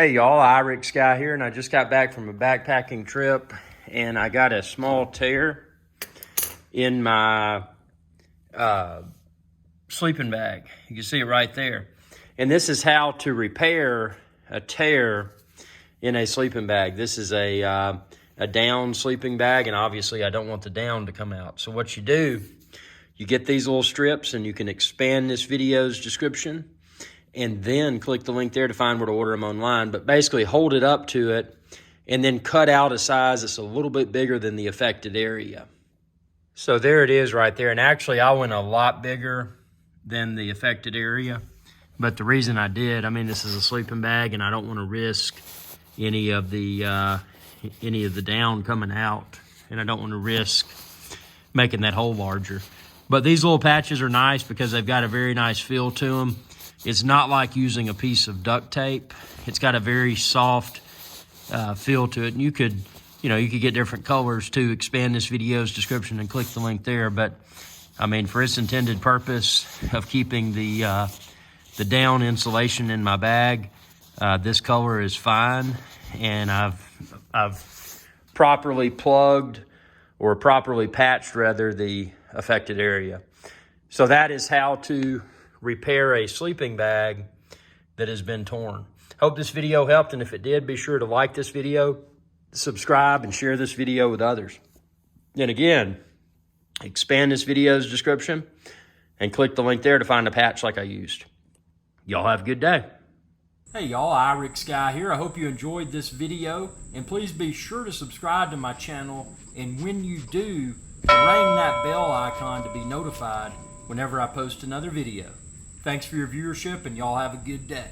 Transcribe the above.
Hey y'all, Irix Guy here, and I just got back from a backpacking trip, and I got a small tear in my sleeping bag. You can see it right there. And this is how to repair a tear in a sleeping bag. This is a down sleeping bag, and obviously I don't want the down to come out. So what you do, you get these little strips, and you can expand this video's description and then click the link there to find where to order them online. But basically hold it up to it and then cut out a size that's a little bit bigger than the affected area. So there it is right there. And actually I went a lot bigger than the affected area. But the reason I did, I mean, this is a sleeping bag and I don't want to risk any of the down coming out. And I don't want to risk making that hole larger. But these little patches are nice because they've got a very nice feel to them. It's not like using a piece of duct tape. It's got a very soft feel to it. And you could get different colors to expand this video's description and click the link there. But I mean, for its intended purpose of keeping the down insulation in my bag, this color is fine. And I've properly plugged or properly patched rather the affected area. So that is how to repair a sleeping bag that has been torn. Hope this video helped, and if it did, be sure to like this video, subscribe, and share this video with others. And again, expand this video's description and click the link there to find a patch like I used. Y'all have a good day. Hey y'all, Irix Guy here. I hope you enjoyed this video, and please be sure to subscribe to my channel, and when you do, ring that bell icon to be notified whenever I post another video. Thanks for your viewership, and y'all have a good day.